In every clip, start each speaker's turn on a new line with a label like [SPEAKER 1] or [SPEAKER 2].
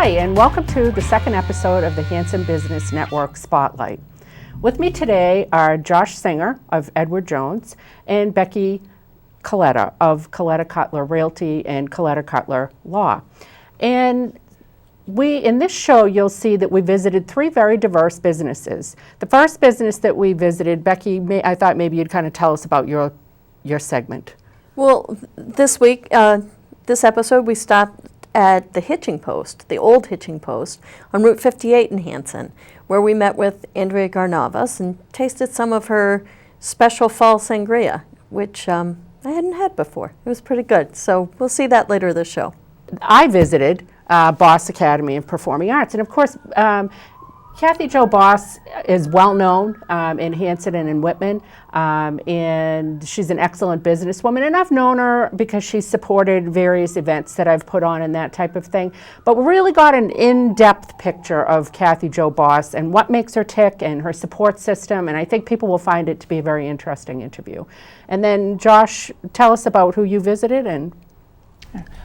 [SPEAKER 1] Hi, and welcome to the second episode of the Hanson Business Network Spotlight. With me today are Josh Singer of Edward Jones and Becky Colletta of Colletta Cutler Realty and Colletta Cutler Law. And in this show, you'll see that we visited three very diverse businesses. The first business that we visited, Becky, I thought maybe you'd kind of tell us about your segment.
[SPEAKER 2] Well, this week, this episode, we stopped at the Hitching Post, the old Hitching Post, on Route 58 in Hanson, where we met with Andrea Garnavas and tasted some of her special fall sangria, which I hadn't had before. It was pretty good, so we'll see that later in the show.
[SPEAKER 1] I visited Boss Academy of Performing Arts, and of course, Kathy Jo Boss is well known in Hanson and in Whitman, and she's an excellent businesswoman, and I've known her because she's supported various events that I've put on and that type of thing. But we really got an in-depth picture of Kathy Jo Boss and what makes her tick and her support system, and I think people will find it to be a very interesting interview. And then Josh, tell us about who you visited. And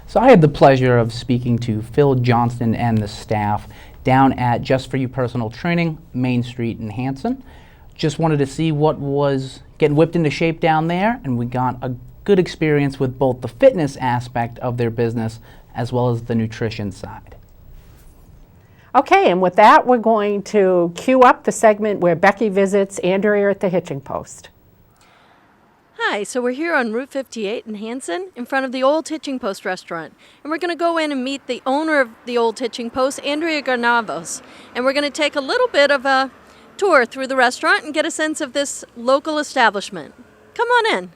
[SPEAKER 3] So I had the pleasure of speaking to Phil Johnston and the staff down at Just For You Personal Training, Main Street in Hanson. Just wanted to see what was getting whipped into shape down there, and we got a good experience with both the fitness aspect of their business as well as the nutrition side.
[SPEAKER 1] okay, and with that, we're going to cue up the segment where Becky visits Andrea at the Hitching Post.
[SPEAKER 2] Hi, so we're here on Route 58 in Hanson in front of the old Hitching Post restaurant. And we're going to go in and meet the owner of the old Hitching Post, Andrea Garnavas. And we're going to take a little bit of a tour through the restaurant and get a sense of this local establishment. Come on in.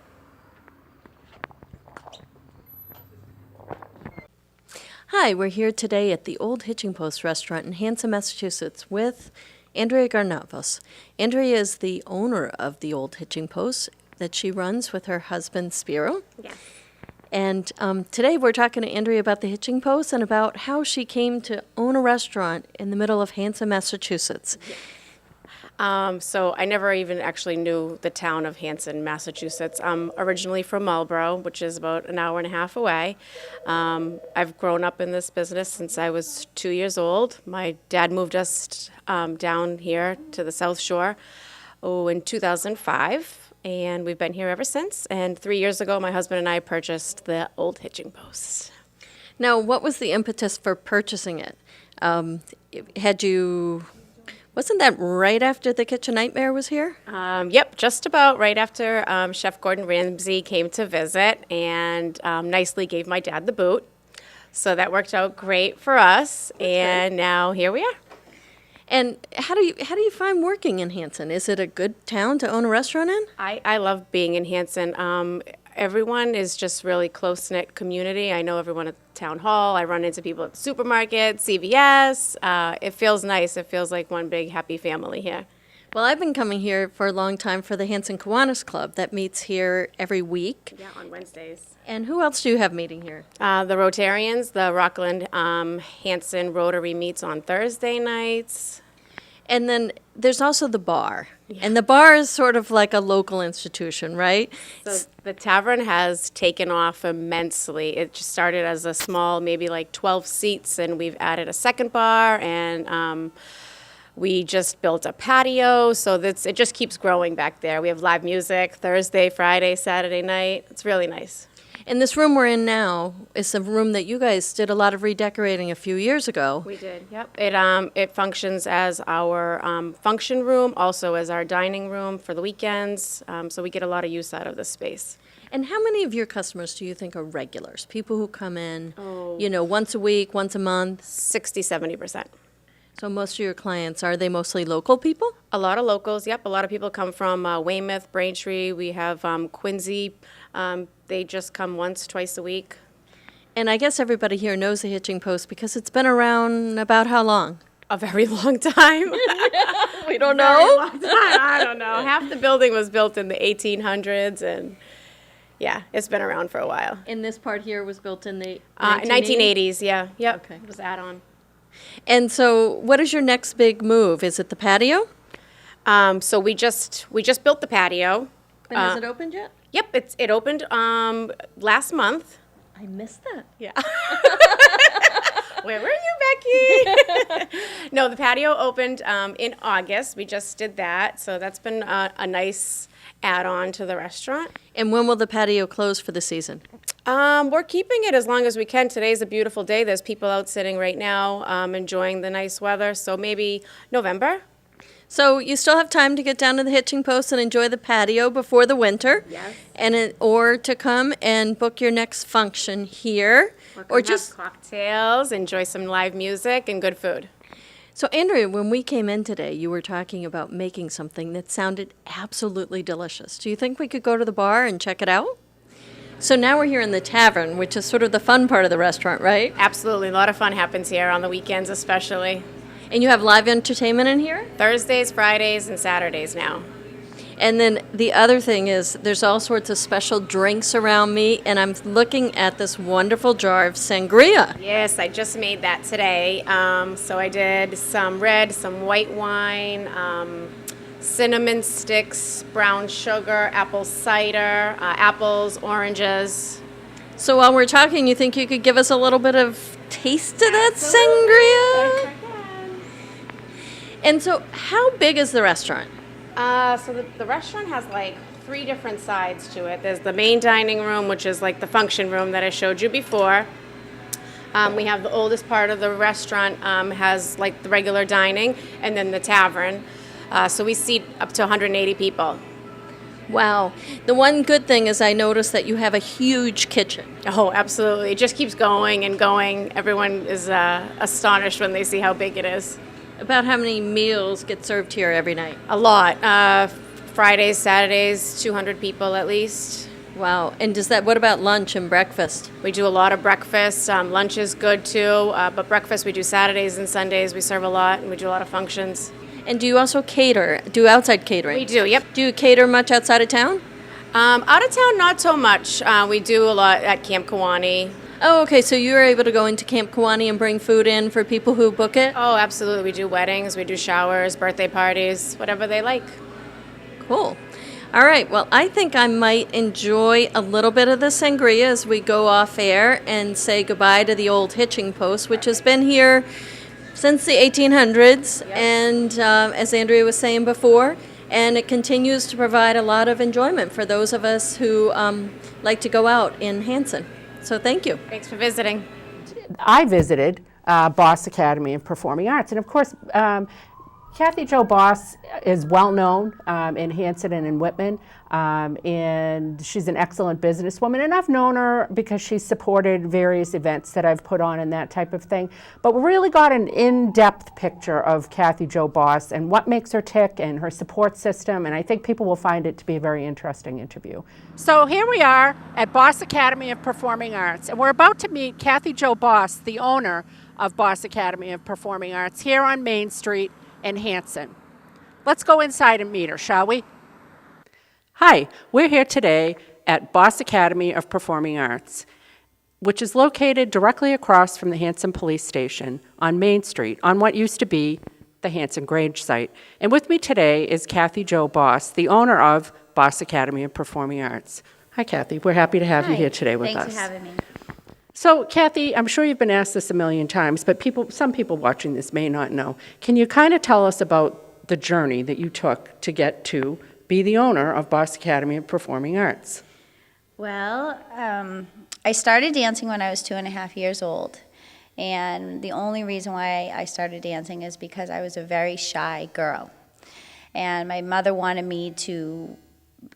[SPEAKER 2] Hi, we're here today at the old Hitching Post restaurant in Hanson, Massachusetts with Andrea Garnavas. Andrea is the owner of the old Hitching Post that she runs with her husband, Spiro.
[SPEAKER 4] Yes.
[SPEAKER 2] And today we're talking to Andrea about the Hitching Post and about how she came to own a restaurant in the middle of Hanson, Massachusetts.
[SPEAKER 4] So I never even actually knew the town of Hanson, Massachusetts. I'm originally from Marlborough, which is about an hour and a half away. I've grown up in this business since I was 2 years old. My dad moved us down here to the South Shore in 2005. And we've been here ever since. And 3 years ago, my husband and I purchased the old Hitching Post.
[SPEAKER 2] Now, what was the impetus for purchasing it? Wasn't that right after the Kitchen Nightmare was here?
[SPEAKER 4] Yep, just about right after Chef Gordon Ramsay came to visit and nicely gave my dad the boot. So that worked out great for us. And now here we are.
[SPEAKER 2] And how do you find working in Hanson? Is it a good town to own a restaurant in?
[SPEAKER 4] I love being in Hanson. Everyone is just really close-knit community. I know everyone at the town hall. I run into people at the supermarket, CVS. It feels nice. It feels like one big happy family here.
[SPEAKER 2] Well, I've been coming here for a long time for the Hanson Kiwanis Club that meets here every week.
[SPEAKER 4] Yeah, on Wednesdays.
[SPEAKER 2] And who else do you have meeting here?
[SPEAKER 4] The Rotarians, the Rockland Hanson Rotary meets on Thursday nights.
[SPEAKER 2] And then there's also the bar. Yeah. And the bar is sort of like a local institution, right?
[SPEAKER 4] So the tavern has taken off immensely. It just started as a small, maybe like 12 seats, and we've added a second bar, and we just built a patio. So it just keeps growing back there. We have live music Thursday, Friday, Saturday night. It's really nice.
[SPEAKER 2] And this room we're in now is a room that you guys did a lot of redecorating a few years ago.
[SPEAKER 4] We did, yep. It functions as our function room, also as our dining room for the weekends, so we get a lot of use out of this space.
[SPEAKER 2] And how many of your customers do you think are regulars, people who come in, once a week, once a month?
[SPEAKER 4] 60-70%.
[SPEAKER 2] So most of your clients, are they mostly local people?
[SPEAKER 4] A lot of locals, yep. A lot of people come from Weymouth, Braintree. We have Quincy. They just come once, twice a week.
[SPEAKER 2] And I guess everybody here knows the Hitching Post because it's been around about how long?
[SPEAKER 4] A very long time.
[SPEAKER 2] We don't know.
[SPEAKER 4] Very long time. I don't know. Half the building was built in the 1800s, and yeah, it's been around for a while.
[SPEAKER 2] And this part here was built in the
[SPEAKER 4] 1980s, yeah. Yep.
[SPEAKER 2] Okay.
[SPEAKER 4] It was add-on.
[SPEAKER 2] And so what is your next big move? Is it the patio?
[SPEAKER 4] So we just built the patio.
[SPEAKER 2] And has it opened yet?
[SPEAKER 4] Yep, it opened last month.
[SPEAKER 2] I missed that.
[SPEAKER 4] Yeah. Where were you, Becky? No, the patio opened in August. We just did that. So that's been a nice add-on to the restaurant.
[SPEAKER 2] And when will the patio close for the season?
[SPEAKER 4] We're keeping it as long as we can. Today's a beautiful day. There's people out sitting right now enjoying the nice weather. So maybe November.
[SPEAKER 2] So you still have time to get down to the Hitching Post and enjoy the patio before the winter.
[SPEAKER 4] Yes.
[SPEAKER 2] Or to come and book your next function here. Or just
[SPEAKER 4] have cocktails, enjoy some live music and good food.
[SPEAKER 2] So, Andrea, when we came in today, you were talking about making something that sounded absolutely delicious. Do you think we could go to the bar and check it out? So now we're here in the tavern, which is sort of the fun part of the restaurant, right?
[SPEAKER 4] Absolutely. A lot of fun happens here on the weekends especially.
[SPEAKER 2] And you have live entertainment in here?
[SPEAKER 4] Thursdays, Fridays, and Saturdays now.
[SPEAKER 2] And then the other thing is there's all sorts of special drinks around me, and I'm looking at this wonderful jar of sangria.
[SPEAKER 4] Yes, I just made that today. So I did some red, some white wine, cinnamon sticks, brown sugar, apple cider, apples, oranges.
[SPEAKER 2] So while we're talking, you think you could give us a little bit of taste of that sangria? And so how big is the restaurant?
[SPEAKER 4] So the restaurant has like 3 different sides to it. There's the main dining room, which is like the function room that I showed you before. We have the oldest part of the restaurant has like the regular dining, and then the tavern. So we seat up to 180 people.
[SPEAKER 2] Wow. The one good thing is I noticed that you have a huge kitchen.
[SPEAKER 4] Oh, absolutely. It just keeps going and going. Everyone is astonished when they see how big it is.
[SPEAKER 2] About how many meals get served here every night?
[SPEAKER 4] A lot. Fridays, Saturdays, 200 people at least.
[SPEAKER 2] Wow. And what about lunch and breakfast?
[SPEAKER 4] We do a lot of breakfast. Lunch is good too, but breakfast we do Saturdays and Sundays. We serve a lot, and we do a lot of functions.
[SPEAKER 2] And do you also do outside catering?
[SPEAKER 4] We do, yep.
[SPEAKER 2] Do you cater much outside of town?
[SPEAKER 4] Out of town, not so much. We do a lot at Camp Kiwanee.
[SPEAKER 2] Oh, okay. So you're able to go into Camp Kiwanee and bring food in for people who book it?
[SPEAKER 4] Oh, absolutely. We do weddings, we do showers, birthday parties, whatever they like.
[SPEAKER 2] Cool. All right. Well, I think I might enjoy a little bit of the sangria as we go off air and say goodbye to the old Hitching Post, which has been here since the 1800s. Yep. And as Andrea was saying before, and it continues to provide a lot of enjoyment for those of us who like to go out in Hanson. So thank you.
[SPEAKER 4] Thanks for visiting.
[SPEAKER 1] I visited Boss Academy of Performing Arts, and of course, Kathy Jo Boss is well known in Hanson and in Whitman, and she's an excellent businesswoman, and I've known her because she's supported various events that I've put on and that type of thing. But we really got an in-depth picture of Kathy Jo Boss and what makes her tick and her support system, and I think people will find it to be a very interesting interview. So here we are at Boss Academy of Performing Arts, and we're about to meet Kathy Jo Boss, the owner of Boss Academy of Performing Arts, here on Main Street in Hanson. Let's go inside and meet her, shall we? Hi, we're here today at Boss Academy of Performing Arts, which is located directly across from the Hanson Police Station on Main Street, on what used to be the Hanson Grange site. And with me today is Kathy Jo Boss, the owner of Boss Academy of Performing Arts. Hi, Kathy. We're happy to have you here today with us.
[SPEAKER 5] Thanks for having me.
[SPEAKER 1] So, Kathy, I'm sure you've been asked this a million times, but some people watching this may not know. Can you kind of tell us about the journey that you took to get to be the owner of Boss Academy of Performing Arts?
[SPEAKER 5] Well, I started dancing when I was 2.5 years old. And the only reason why I started dancing is because I was a very shy girl. And my mother wanted me to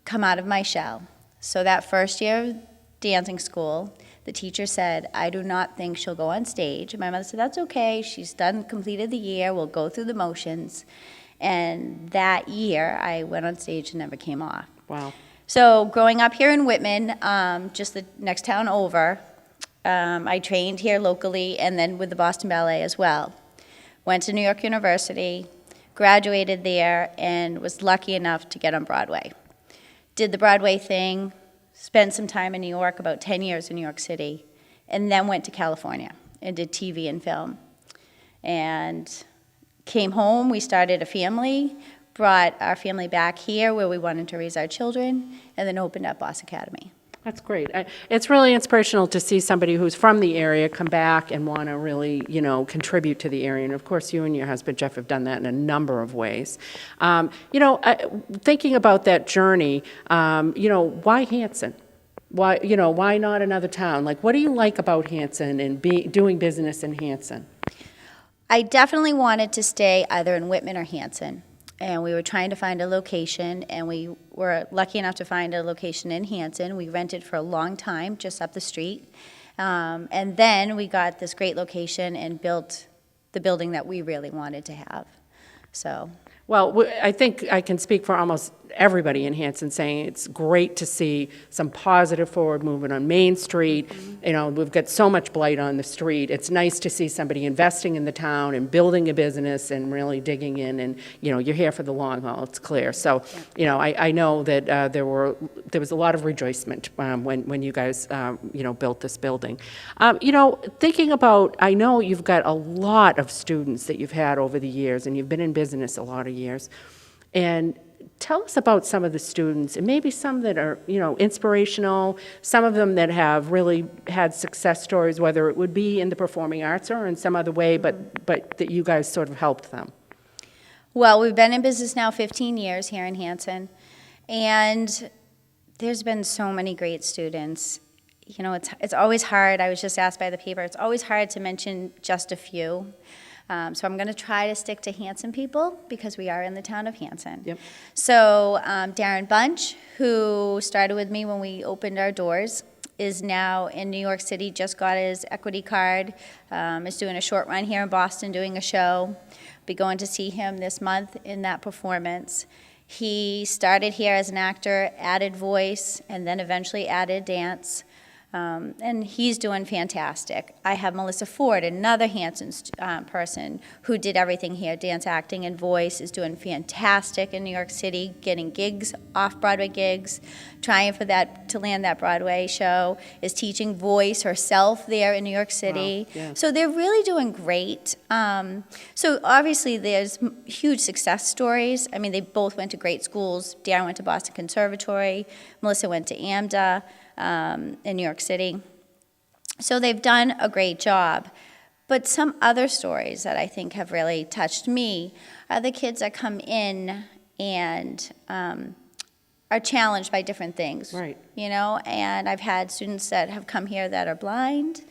[SPEAKER 5] come out of my shell. So that first year of dancing school, the teacher said, I do not think she'll go on stage. And my mother said, that's okay. She's completed the year. We'll go through the motions. And that year, I went on stage and never came off.
[SPEAKER 1] Wow.
[SPEAKER 5] So growing up here in Whitman, just the next town over, I trained here locally and then with the Boston Ballet as well. Went to New York University, graduated there, and was lucky enough to get on Broadway. Did the Broadway thing, spent some time in New York, about 10 years in New York City, and then went to California and did TV and film. And came home, we started a family, brought our family back here where we wanted to raise our children, and then opened up Boss Academy.
[SPEAKER 1] That's great. It's really inspirational to see somebody who's from the area come back and want to really, contribute to the area. And of course, you and your husband, Jeff, have done that in a number of ways. Thinking about that journey, why Hanson? Why not another town? Like, what do you like about Hanson and doing business in Hanson?
[SPEAKER 5] I definitely wanted to stay either in Whitman or Hanson. And we were trying to find a location, and we were lucky enough to find a location in Hanson. We rented for a long time, just up the street. And then we got this great location and built the building that we really wanted to have. So.
[SPEAKER 1] Well, I think I can speak for almost everybody in Hanson saying it's great to see some positive forward movement on Main Street. We've got so much blight on the street. It's nice to see somebody investing in the town and building a business and really digging in, and you're here for the long haul, it's clear. So, I know that there was a lot of rejoicement when you guys built this building. Thinking about, I know you've got a lot of students that you've had over the years, and you've been in business a lot of years. And tell us about some of the students, and maybe some that are, inspirational, some of them that have really had success stories, whether it would be in the performing arts or in some other way, but that you guys sort of helped them.
[SPEAKER 5] Well, we've been in business now 15 years here in Hanson, and there's been so many great students. It's always hard. I was just asked by the paper, it's always hard to mention just a few. So I'm going to try to stick to Hanson people because we are in the town of Hanson. Yep. So Darren Bunch, who started with me when we opened our doors, is now in New York City, just got his equity card, is doing a short run here in Boston doing a show. Be going to see him this month in that performance. He started here as an actor, added voice, and then eventually added dance. And he's doing fantastic. I have Melissa Ford, another Hanson person who did everything here, dance, acting, and voice, is doing fantastic in New York City, getting gigs, off-Broadway gigs, trying to land that Broadway show, is teaching voice herself there in New York City. Wow. Yeah. So they're really doing great. So obviously there's huge success stories. I mean, they both went to great schools. Darren went to Boston Conservatory. Melissa went to AMDA. In New York City. So they've done a great job. But some other stories that I think have really touched me are the kids that come in and are challenged by different things. Right. And I've had students that have come here that are blind.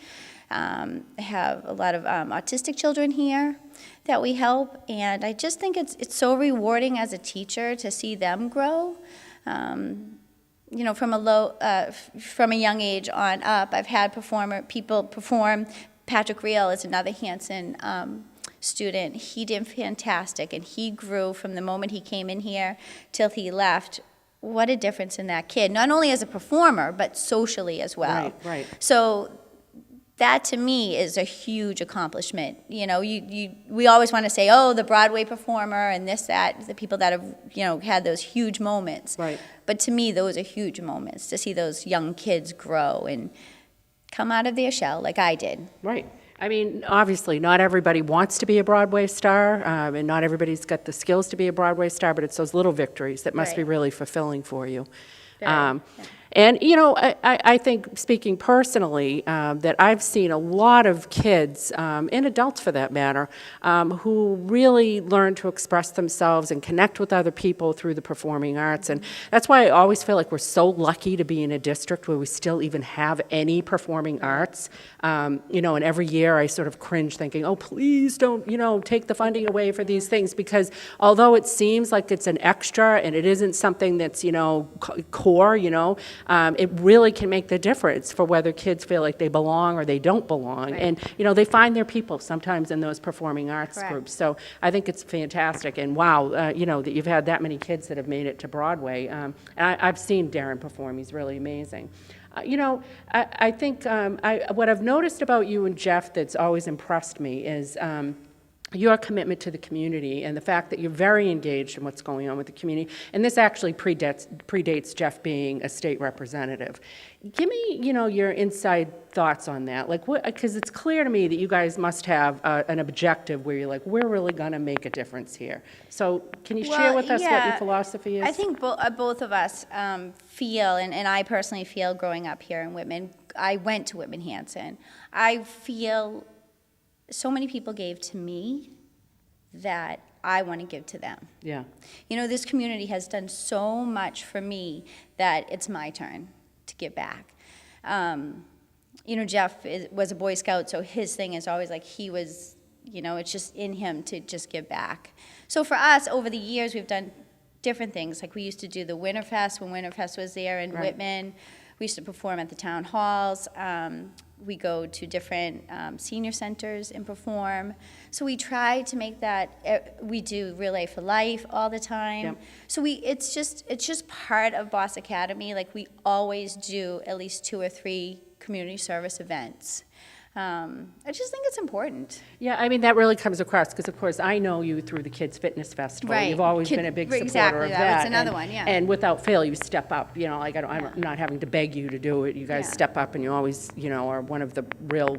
[SPEAKER 5] Have a lot of autistic children here that we help. And I just think it's so rewarding as a teacher to see them grow. From a young age on up, I've had people perform. Patrick Reel is another Hanson student. He did fantastic, and he grew from the moment he came in here till he left. What a difference in that kid, not only as a performer, but socially as well. Right. So that to me is a huge accomplishment. We always want to say, oh, the Broadway performer and this, that, the people that have, had those huge moments. Right. But to me, those are huge moments, to see those young kids grow and come out of their shell like I did. Right. I mean, obviously, not everybody wants to be a Broadway star, and not everybody's got the skills to be a Broadway star, but it's those little victories that must be really fulfilling for you. And, I think, speaking personally, that I've seen a lot of kids, and adults for that matter, who really learn to express themselves and connect with other people through the performing arts. And that's why I always feel like we're so lucky to be in a district where we still even have any performing arts. And every year I sort of cringe thinking, oh, please don't, take the funding away for these things, because although it seems like it's an extra and it isn't something that's, core, it really can make the difference for whether kids feel like they belong or they don't belong. Right. And, they find their people sometimes in those performing arts groups. So I think it's fantastic. And wow, that you've had that many kids that have made it to Broadway. And I've seen Darren perform. He's really amazing. I think what I've noticed about you and Jeff that's always impressed me is
[SPEAKER 1] your commitment to the community and the fact that you're very engaged in what's going on with the community. And this actually predates Jeff being a state representative. Give me, your inside thoughts on that. Like, what? Because it's clear to me that you guys must have an objective where you're like, we're really going to make a difference here. So, can you share with us what your philosophy is?
[SPEAKER 5] I think both of us feel, and I personally feel, growing up here in Whitman. I went to Whitman Hanson. I feel so many people gave to me that I want to give to them.
[SPEAKER 1] Yeah.
[SPEAKER 5] This community has done so much for me that it's my turn to give back. Jeff was a Boy Scout, so his thing is always like he was, it's just in him to just give back. So for us, over the years, we've done different things. Like we used to do the Winterfest when Winterfest was there in Whitman. We used to perform at the town halls. We go to different senior centers and perform. So we try to make that. We do Relay for Life all the time.
[SPEAKER 1] Yep.
[SPEAKER 5] So it's just part of Boss Academy. Like we always do at least 2 or 3 community service events. I just think it's important.
[SPEAKER 1] Yeah, I mean, that really comes across because, of course, I know you through the Kids Fitness Festival.
[SPEAKER 5] Right.
[SPEAKER 1] You've always been a big supporter
[SPEAKER 5] exactly,
[SPEAKER 1] of that.
[SPEAKER 5] That's another one, yeah.
[SPEAKER 1] And without fail, you step up. Like I'm not having to beg you to do it. You guys
[SPEAKER 5] Yeah.
[SPEAKER 1] step up, and you always, are one of the real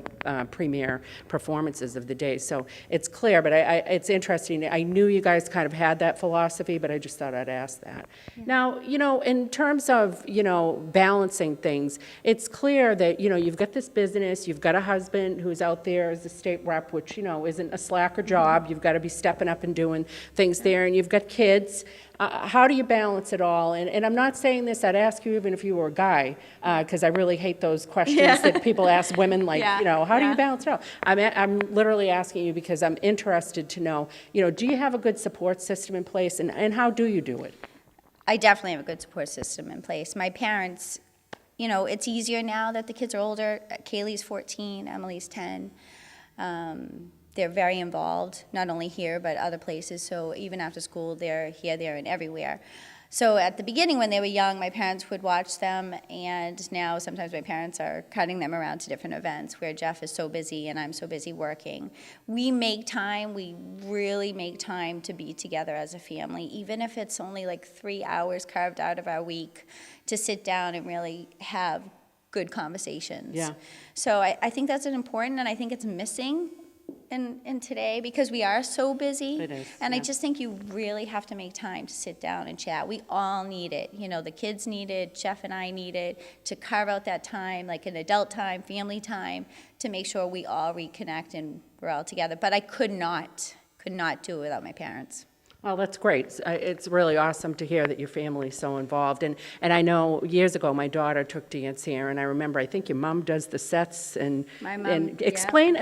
[SPEAKER 1] premier performances of the day. So it's clear, but it's interesting. I knew you guys kind of had that philosophy, but I just thought I'd ask that. Yeah. Now, in terms of, balancing things, it's clear that, you've got this business, you've got a husband who's out there as a state rep, which, isn't a slacker job. You've got to be stepping up and doing things there, and you've got kids. How do you balance it all? And I'm not saying this, I'd ask you even if you were a guy, because I really hate those questions that people ask women, like, how do you balance it all? I'm literally asking you because I'm interested to know, do you have a good support system in place, and how do you do it?
[SPEAKER 5] I definitely have a good support system in place. My parents, it's easier now that the kids are older. Kaylee's 14, Emily's 10. They're very involved, not only here, but other places. So even after school, they're here, there, and everywhere. So at the beginning, when they were young, my parents would watch them, and now sometimes my parents are cutting them around to different events where Jeff is so busy and I'm so busy working. We really make time to be together as a family, even if it's only like 3 hours carved out of our week to sit down and really have good conversations.
[SPEAKER 1] Yeah.
[SPEAKER 5] So I think that's important, and I think it's missing in today because we are so busy.
[SPEAKER 1] It is,
[SPEAKER 5] and
[SPEAKER 1] yeah.
[SPEAKER 5] I just think you really have to make time to sit down and chat. We all need it. The kids need it, Jeff and I need it, to carve out that time, like an adult time, family time, to make sure we all reconnect and we're all together. But I could not do it without my parents.
[SPEAKER 1] Well, that's great. It's really awesome to hear that your family's so involved. And I know years ago my daughter took dance here, and I remember, I think your mom does the sets. And
[SPEAKER 5] My mom,
[SPEAKER 1] and
[SPEAKER 5] yeah.
[SPEAKER 1] explain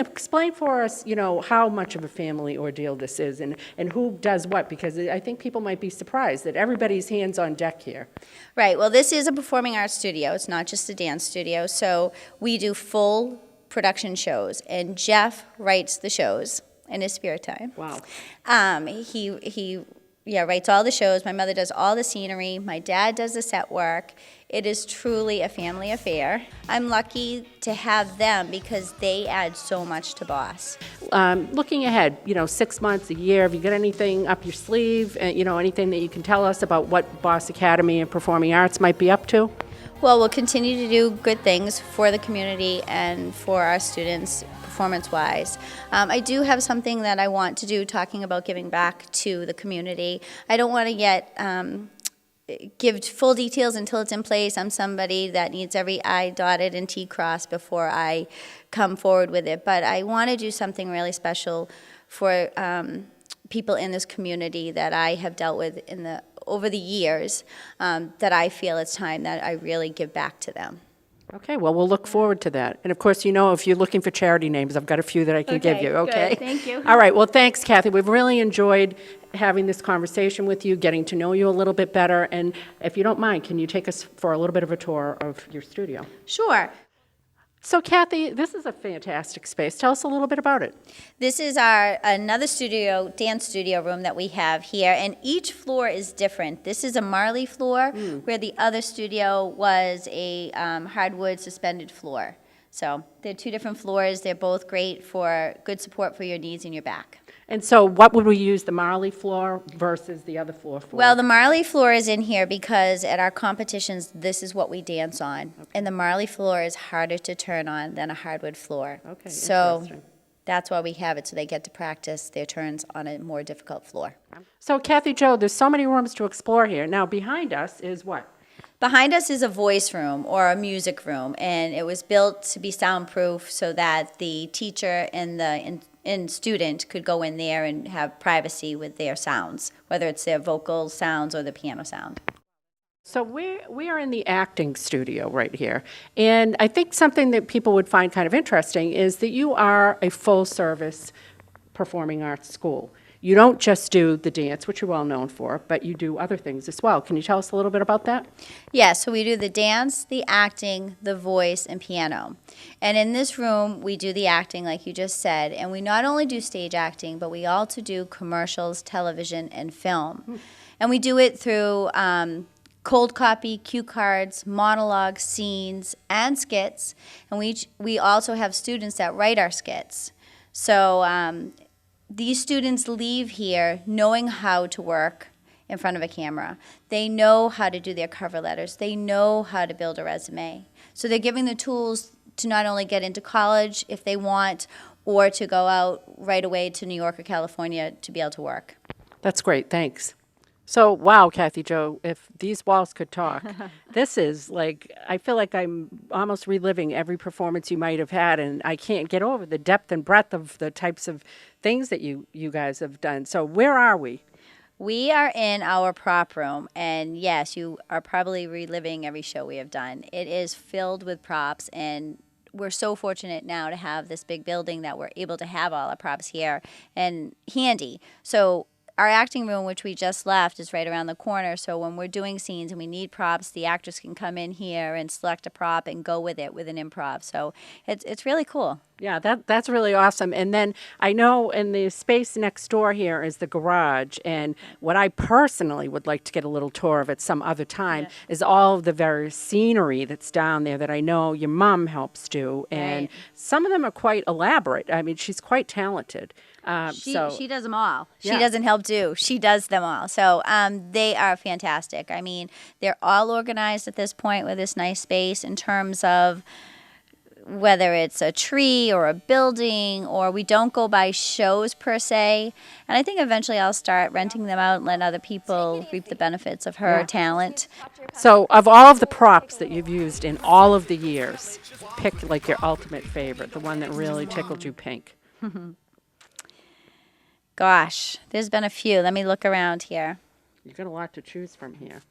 [SPEAKER 1] for us, how much of a family ordeal this is and who does what, because I think people might be surprised that everybody's hands on deck here.
[SPEAKER 5] Right. Well, this is a performing arts studio. It's not just a dance studio. So we do full production shows, and Jeff writes the shows in his spare time.
[SPEAKER 1] Wow.
[SPEAKER 5] He writes all the shows. My mother does all the scenery. My dad does the set work. It is truly a family affair. I'm lucky to have them because they add so much to Boss.
[SPEAKER 1] Looking ahead, 6 months, a year, have you got anything up your sleeve, anything that you can tell us about what Boss Academy and Performing Arts might be up to?
[SPEAKER 5] Well, we'll continue to do good things for the community and for our students, performance-wise. I do have something that I want to do talking about giving back to the community. I don't want to yet give full details until it's in place. I'm somebody that needs every I dotted and T crossed before I come forward with it. But I want to do something really special for people in this community that I have dealt with over the years, that I feel it's time that I really give back to them.
[SPEAKER 1] Okay, well, we'll look forward to that. And of course, if you're looking for charity names, I've got a few that I can give you, okay?
[SPEAKER 5] Good. Thank you.
[SPEAKER 1] All right, well, thanks, Kathy. We've really enjoyed having this conversation with you, getting to know you a little bit better. And if you don't mind, can you take us for a little bit of a tour of your studio?
[SPEAKER 5] Sure.
[SPEAKER 1] So, Kathy, this is a fantastic space. Tell us a little bit about it.
[SPEAKER 5] This is another dance studio room that we have here, and each floor is different. This is a Marley floor, where the other studio was a hardwood suspended floor. So they're 2 different floors. They're both great for good support for your knees and your back.
[SPEAKER 1] And so what would we use, the Marley floor versus the other floor for?
[SPEAKER 5] Well, the Marley floor is in here because at our competitions, this is what we dance on. Okay. And the Marley floor is harder to turn on than a hardwood floor.
[SPEAKER 1] Okay,
[SPEAKER 5] so
[SPEAKER 1] interesting.
[SPEAKER 5] That's why we have it, so they get to practice their turns on a more difficult floor.
[SPEAKER 1] So Kathy Jo, there's so many rooms to explore here. Now behind us is what?
[SPEAKER 5] Behind us is a voice room or a music room, and it was built to be soundproof so that the teacher and the student could go in there and have privacy with their sounds, whether it's their vocal sounds or the piano sound.
[SPEAKER 1] So we are in the acting studio right here, and I think something that people would find kind of interesting is that you are a full-service performing arts school. You don't just do the dance, which you're well known for, but you do other things as well. Can you tell us a little bit about that?
[SPEAKER 5] Yeah, so we do the dance, the acting, the voice, and piano. And in this room, we do the acting, like you just said, and we not only do stage acting, but we also do commercials, television, and film. And we do it through cold copy, cue cards, monologues, scenes, and skits. And we also have students that write our skits. So these students leave here knowing how to work in front of a camera. They know how to do their cover letters. They know how to build a resume. So they're giving the tools to not only get into college if they want, or to go out right away to New York or California to be able to work.
[SPEAKER 1] That's great, thanks. So, wow, Kathy Jo, if these walls could talk, this is like, I feel like I'm almost reliving every performance you might have had, and I can't get over the depth and breadth of the types of things that you guys have done. So where are we?
[SPEAKER 5] We are in our prop room, and yes, you are probably reliving every show we have done. It is filled with props, and we're so fortunate now to have this big building that we're able to have all our props here and handy. So our acting room, which we just left, is right around the corner. So when we're doing scenes and we need props, the actors can come in here and select a prop and go with it with an improv. So it's really cool.
[SPEAKER 1] Yeah, that's really awesome. And then I know in the space next door here is the garage. And what I personally would like to get a little tour of at some other time is all of the various scenery that's down there that I know your mom helps do. And some of them are quite elaborate. I mean, she's quite talented.
[SPEAKER 5] She does them all.
[SPEAKER 1] Yeah.
[SPEAKER 5] She doesn't help do. She does them all. So they are fantastic. I mean, they're all organized at this point with this nice space in terms of whether it's a tree or a building, or we don't go by shows per se. And I think eventually I'll start renting them out and let other people reap the benefits of her talent.
[SPEAKER 1] So of all of the props that you've used in all of the years, pick like your ultimate favorite, the one that really tickled you pink.
[SPEAKER 5] Gosh, there's been a few. Let me look around here.
[SPEAKER 1] You've got a lot to choose from here.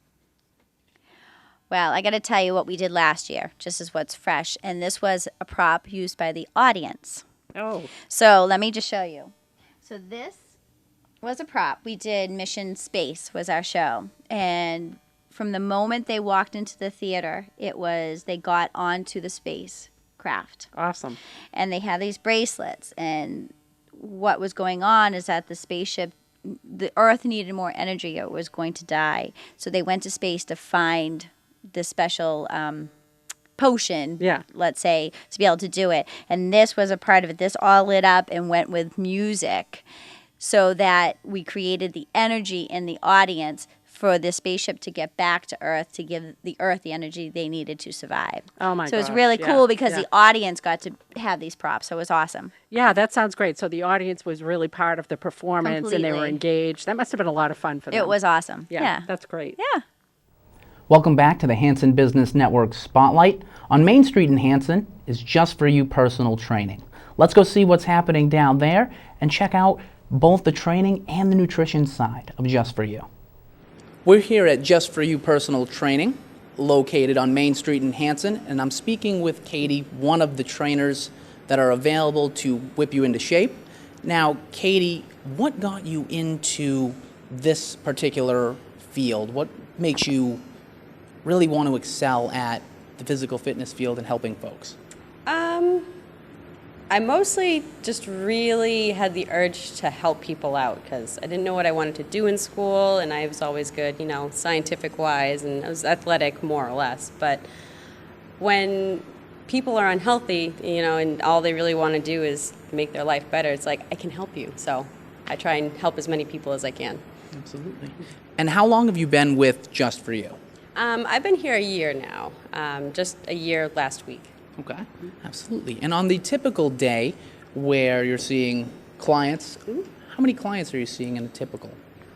[SPEAKER 5] Well, I got to tell you what we did last year, just as what's fresh. And this was a prop used by the audience.
[SPEAKER 1] Oh.
[SPEAKER 5] So let me just show you. So this was a prop. We did Mission Space was our show. And from the moment they walked into the theater, they got onto the spacecraft.
[SPEAKER 1] Awesome.
[SPEAKER 5] And they had these bracelets. And what was going on is that the spaceship, the Earth needed more energy or it was going to die. So they went to space to find this special potion, let's say, to be able to do it. And this was a part of it. This all lit up and went with music so that we created the energy in the audience for the spaceship to get back to Earth, to give the Earth the energy they needed to survive.
[SPEAKER 1] Oh, my gosh.
[SPEAKER 5] So it's really cool because the audience got to have these props, so it was awesome.
[SPEAKER 1] Yeah, that sounds great. So the audience was really part of the performance and they were engaged. That must have been a lot of fun for them.
[SPEAKER 5] It was awesome.
[SPEAKER 1] Yeah. That's great.
[SPEAKER 5] Yeah.
[SPEAKER 3] Welcome back to the Hanson Business Network Spotlight. On Main Street in Hanson is Just For You Personal Training. Let's go see what's happening down there and check out both the training and the nutrition side of Just For You. We're here at Just For You Personal Training, located on Main Street in Hanson, and I'm speaking with Katie, one of the trainers that are available to whip you into shape. Now, Katie, what got you into this particular field? What makes you really want to excel at the physical fitness field and helping folks?
[SPEAKER 6] I mostly just really had the urge to help people out because I didn't know what I wanted to do in school, and I was always good, scientific-wise, and I was athletic more or less. But when people are unhealthy, and all they really want to do is make their life better, it's like, I can help you. So I try and help as many people as I can.
[SPEAKER 3] Absolutely. And how long have you been with Just For You?
[SPEAKER 6] I've been here a year now, just a year last week.
[SPEAKER 3] Okay, absolutely. And on the typical day where you're seeing clients, how many clients are you seeing in a typical?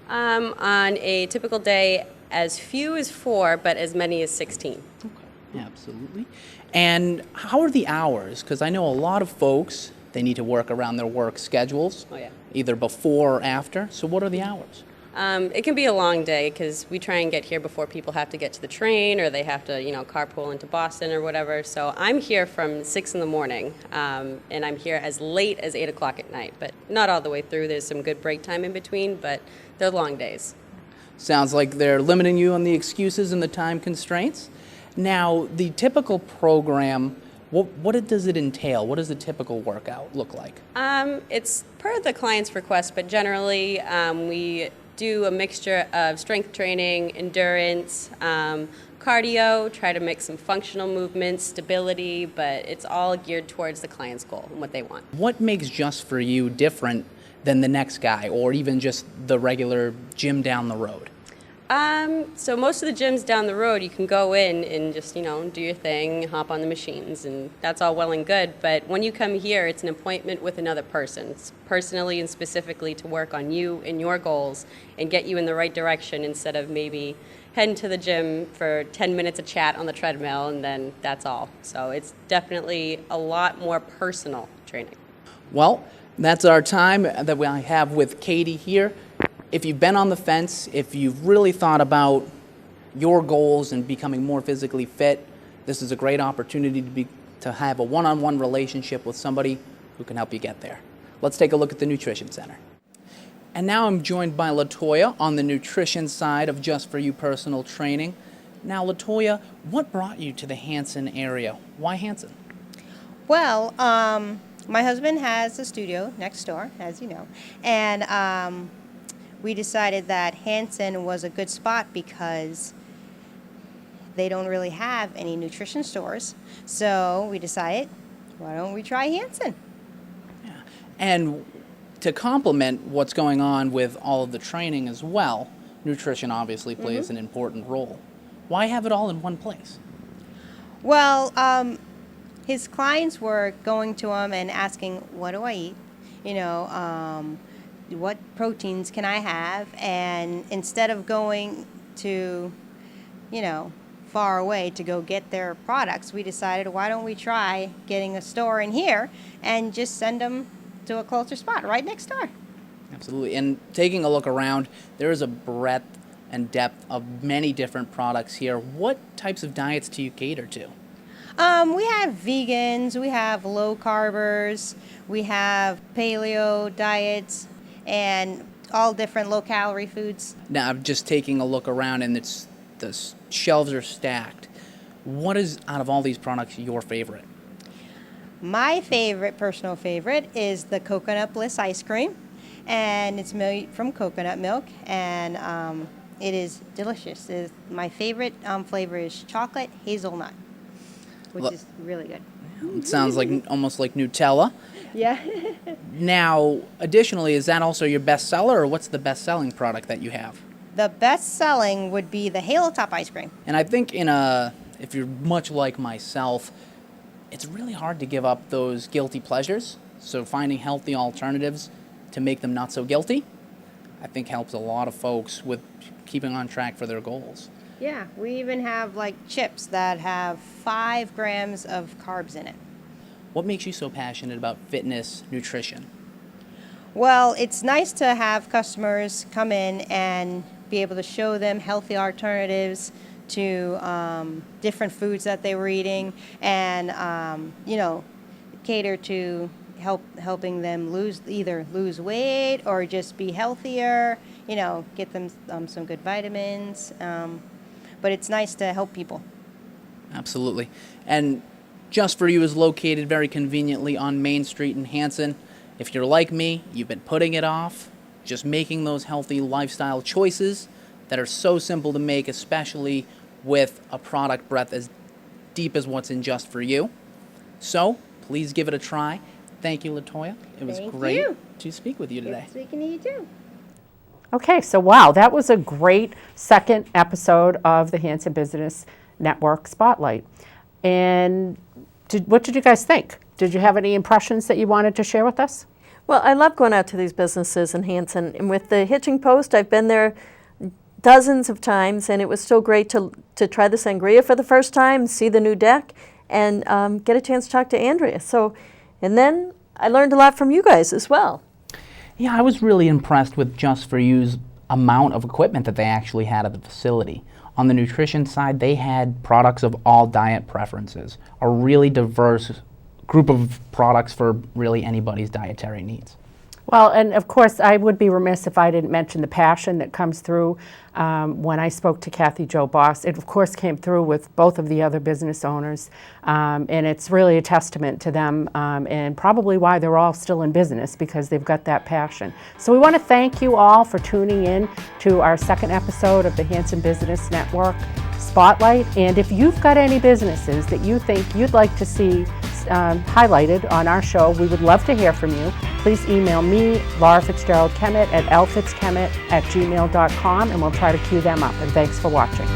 [SPEAKER 6] On a typical day, as few as 4, but as many as 16.
[SPEAKER 3] Okay, absolutely. And how are the hours? Because I know a lot of folks, they need to work around their work schedules,
[SPEAKER 6] Oh, yeah.
[SPEAKER 3] either before or after. So what are the hours?
[SPEAKER 6] It can be a long day because we try and get here before people have to get to the train or they have to, carpool into Boston or whatever. So I'm here from 6 in the morning, and I'm here as late as 8 o'clock at night, but not all the way through. There's some good break time in between, but they're long days.
[SPEAKER 3] Sounds like they're limiting you on the excuses and the time constraints. Now, the typical program, what does it entail? What does the typical workout look like?
[SPEAKER 6] It's per the client's request, but generally we do a mixture of strength training, endurance, cardio, try to mix some functional movements, stability, but it's all geared towards the client's goal and what they want.
[SPEAKER 3] What makes Just For You different than the next guy or even just the regular gym down the road?
[SPEAKER 6] So most of the gyms down the road, you can go in and just, do your thing, hop on the machines, and that's all well and good. But when you come here, it's an appointment with another person, it's personally and specifically to work on you and your goals and get you in the right direction instead of maybe heading to the gym for 10 minutes of chat on the treadmill and then that's all. So it's definitely a lot more personal training.
[SPEAKER 3] Well, that's our time that we have with Katie here. If you've been on the fence, if you've really thought about your goals and becoming more physically fit, this is a great opportunity to have a one-on-one relationship with somebody who can help you get there. Let's take a look at the Nutrition Center. And now I'm joined by LaToya on the nutrition side of Just For You personal training. Now, LaToya, what brought you to the Hanson area? Why Hanson?
[SPEAKER 7] Well, my husband has a studio next door, as you know, and we decided that Hanson was a good spot because they don't really have any nutrition stores. So we decided, why don't we try Hanson?
[SPEAKER 3] Yeah. And to complement what's going on with all of the training as well, nutrition obviously plays an important role. Why have it all in one place?
[SPEAKER 7] Well, his clients were going to him and asking, what do I eat? What proteins can I have? And instead of going to, far away to go get their products, we decided, why don't we try getting a store in here and just send them to a closer spot right next door.
[SPEAKER 3] Absolutely. And taking a look around, there is a breadth and depth of many different products here. What types of diets do you cater to?
[SPEAKER 7] We have vegans, we have low carbers, we have paleo diets, and all different low calorie foods.
[SPEAKER 3] Now, I'm just taking a look around and the shelves are stacked. What is, out of all these products, your favorite?
[SPEAKER 7] My favorite, personal favorite, is the Coconut Bliss ice cream, and it's made from coconut milk, and it is delicious. My favorite flavor is chocolate hazelnut, which is really good.
[SPEAKER 3] It sounds like almost like Nutella.
[SPEAKER 7] Yeah.
[SPEAKER 3] Now, additionally, is that also your best seller, or what's the best-selling product that you have?
[SPEAKER 7] The best selling would be the Halo Top ice cream.
[SPEAKER 3] And I think if you're much like myself, it's really hard to give up those guilty pleasures. So finding healthy alternatives to make them not so guilty, I think helps a lot of folks with keeping on track for their goals.
[SPEAKER 7] Yeah, we even have like chips that have 5 grams of carbs in it.
[SPEAKER 3] What makes you so passionate about fitness, nutrition?
[SPEAKER 7] Well, it's nice to have customers come in and be able to show them healthy alternatives to different foods that they were eating, and cater to helping them either lose weight or just be healthier. Get them some good vitamins. But it's nice to help people.
[SPEAKER 3] Absolutely. And Just For You is located very conveniently on Main Street in Hanson. If you're like me, you've been putting it off, just making those healthy lifestyle choices that are so simple to make, especially with a product breadth as deep as what's in Just For You. So please give it a try. Thank you, LaToya. It was
[SPEAKER 7] Thank
[SPEAKER 3] great
[SPEAKER 7] you.
[SPEAKER 3] to speak with you today.
[SPEAKER 7] Speaking to you too.
[SPEAKER 1] Okay, so wow, that was a great second episode of the Hanson Business Network Spotlight. And what did you guys think? Did you have any impressions that you wanted to share with us?
[SPEAKER 2] Well, I love going out to these businesses in Hanson. And with the Hitching Post, I've been there dozens of times, and it was so great to try the sangria for the first time, see the new deck, and get a chance to talk to Andrea. And then I learned a lot from you guys as well.
[SPEAKER 3] Yeah, I was really impressed with Just For You's amount of equipment that they actually had at the facility. On the nutrition side, they had products of all diet preferences, a really diverse group of products for really anybody's dietary needs.
[SPEAKER 1] Well, and of course, I would be remiss if I didn't mention the passion that comes through when I spoke to Kathy Jo Boss. It, of course, came through with both of the other business owners, and it's really a testament to them and probably why they're all still in business, because they've got that passion. So we want to thank you all for tuning in to our second episode of the Hanson Business Network Spotlight. And if you've got any businesses that you think you'd like to see highlighted on our show, we would love to hear from you. Please email me, Laura FitzGerald-Kemmett at lfitzkemmett@gmail.com, and we'll try to queue them up. And thanks for watching.